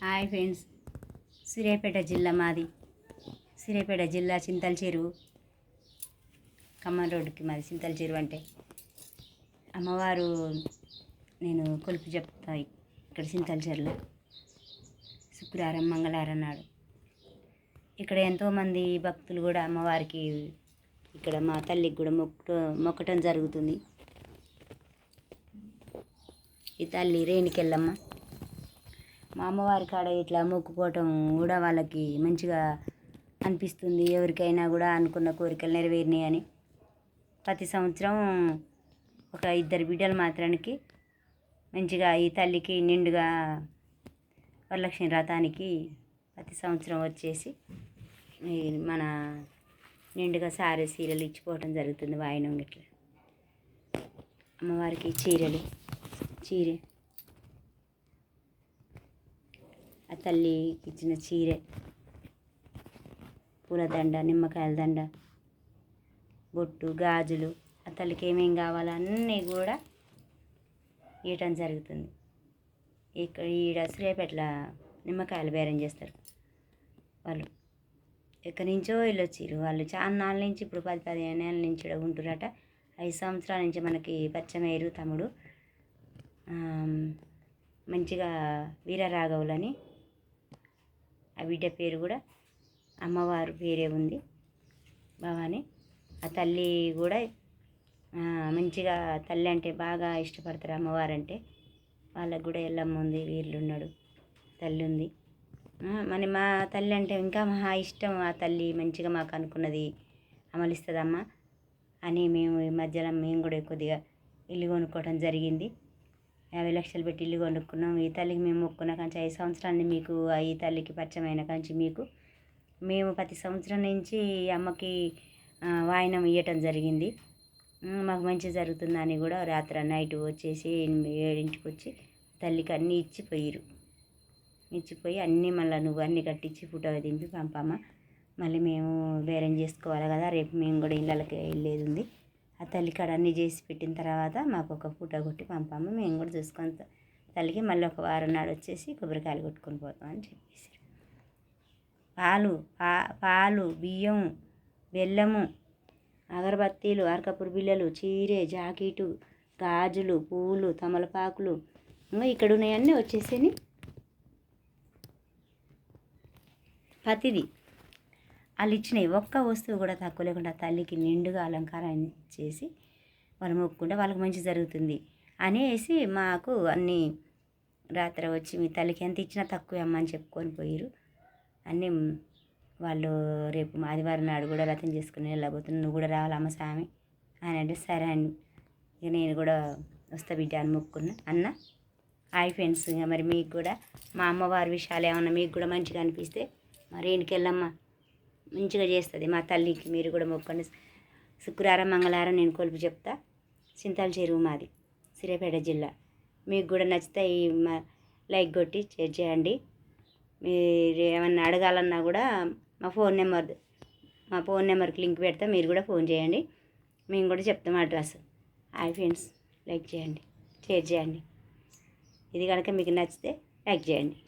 Hi friends, Suryapet జిల్లా మాది. సూర్యాపేట జిల్లా చింతల చెరువు, ఖమ్మం రోడ్డుకి మాది చింతల చెరువు. అంటే అమ్మవారు నేను కొలుపు చెప్తా ఇక్కడ చింతల చెరువులో శుక్రవారం మంగళవారం నాడు. ఇక్కడ ఎంతోమంది భక్తులు కూడా అమ్మవారికి ఇక్కడ మా తల్లికి కూడా మొక్కటం జరుగుతుంది. ఈ తల్లి రేణికెళ్ళమ్మ. మా అమ్మవారి కాడ ఇట్లా మొక్కుకోవటం కూడా వాళ్ళకి మంచిగా అనిపిస్తుంది. ఎవరికైనా కూడా అనుకున్న కోరికలు నెరవేరినాయి అని ప్రతి సంవత్సరం ఒక 2 బిడ్డలు మాత్రానికి మంచిగా ఈ తల్లికి నిండుగా వరలక్ష్మి వ్రతానికి ప్రతి సంవత్సరం వచ్చేసి మన నిండుగా సారీ చీరలు ఇచ్చిపోవటం జరుగుతుంది. వాయినం గిట్ల అమ్మవారికి చీరే ఆ తల్లికి ఇచ్చిన చీరే, పూలదండ, నిమ్మకాయల దండ, బొట్టు, గాజులు, ఆ తల్లికి ఏమేం కావాలో అన్నీ కూడా ఇవ్వటం జరుగుతుంది. ఇక్కడ సూర్యాపేటలో నిమ్మకాయలు బేరం చేస్తారు. వాళ్ళు ఎక్కడి నుంచో వీళ్ళు వచ్చారు. వాళ్ళు చాలా నాళ్ళ నుంచి, ఇప్పుడు 10-15 ఏళ్ళ నుంచి ఉంటున్నారట. 5 సంవత్సరాల నుంచి మనకి పరిచయం అయ్యారు. తమ్ముడు మంచిగా వీరరాఘవులని, ఆ బిడ్డ పేరు కూడా అమ్మవారు పేరే ఉంది, భవాని. ఆ తల్లి కూడా మంచిగా తల్లి అంటే బాగా ఇష్టపడతారు. అమ్మవారంటే వాళ్ళకు కూడా ఎల్లమ్మ ఉంది, వీర్లున్నాడు, తల్లి ఉంది. మా తల్లి అంటే ఇంకా మహా ఇష్టం. ఆ తల్లి మంచిగా మాకు అనుకున్నది అమలిస్తుందమ్మా అని మేము ఈ మధ్యలో మేము కూడా కొద్దిగా ఇల్లు కొనుక్కోవడం జరిగింది. 50 లక్షలు పెట్టి ఇల్లు కొనుక్కున్నాం. ఈ తల్లికి మేము మొక్కున్న కాంచి 5 సంవత్సరాలని మీకు ఈ తల్లికి పరిచయం అయిన కాంచి మేము ప్రతి సంవత్సరం నుంచి అమ్మకి వాయినం ఇవ్వటం జరిగింది. మాకు మంచి జరుగుతుందని కూడా రాత్రి నైట్ వచ్చేసి 7ంటికి వచ్చి తల్లికి అన్నీ ఇచ్చిపోయి అన్నీ మళ్ళీ నువ్వు అన్నీ కట్టించి ఫోటో దింపి పంపమ్మ. మళ్ళీ మేము బేరం చేసుకోవాలి కదా, రేపు మేము కూడా ఇళ్ళకి వెళ్ళేది ఉంది. ఆ తల్లి కాడ అన్నీ చేసి పెట్టిన తర్వాత మాకు ఒక ఫోటో కొట్టి పంపమ్మ, మేము కూడా చూసుకొని తల్లికి మళ్ళీ ఒక వారం నాడు వచ్చేసి కొబ్బరికాయలు కొట్టుకొని పోతామని చెప్పేసి. పాలు, బియ్యం, బెల్లము, అగరబత్తీలు, అరకపురి బిళ్ళలు, చీరే, జాకెటు, గాజులు, పూలు, తమలపాకులు, ఇంకా ఇక్కడ ఉన్నాయన్నీ వచ్చేసేని ప్రతిదీ వాళ్ళు ఇచ్చినాయి. ఒక్క వస్తువు కూడా తక్కువ లేకుండా తల్లికి నిండుగా అలంకారం చేసి వాళ్ళు మొక్కుకుంటే వాళ్ళకి మంచి జరుగుతుంది అనేసి మాకు అన్నీ రాత్రి వచ్చి మీ తల్లికి ఎంత ఇచ్చినా తక్కువే అమ్మ అని చెప్పుకొని పోయారు. అన్నీ వాళ్ళు రేపు ఆదివారం నాడు కూడా రథం చేసుకుని వెళ్ళబోతున్నాను, నువ్వు కూడా రావాలమ్మ స్వామి అని అంటే సరే అని ఇక నేను కూడా వస్తా బిడ్డ అని మొక్కుకున్నా. అన్న హాయ్ ఫ్రెండ్స్, ఇంకా మరి మీకు కూడా మా అమ్మవారి విషయాలు ఏమన్నా మీకు కూడా మంచిగా అనిపిస్తే మరి ఇంటికెళ్ళమ్మ మంచిగా చేస్తుంది మా తల్లికి. మీరు కూడా మొక్కండి. శుక్రవారం మంగళవారం నేను కొలుపు చెప్తా. చింతల చెరువు మాది, సూర్యాపేట జిల్లా. మీకు కూడా నచ్చితే లైక్ కొట్టి షేర్ చేయండి. మీరు ఏమన్నా అడగాలన్నా కూడా మా ఫోన్ నెంబర్కి లింక్ పెడతా, మీరు కూడా ఫోన్ చేయండి, మేము కూడా చెప్తాం అడ్రస్. హాయ్ ఫ్రెండ్స్, లైక్ చేయండి, షేర్ చేయండి. ఇది కనుక మీకు నచ్చితే లైక్ చేయండి.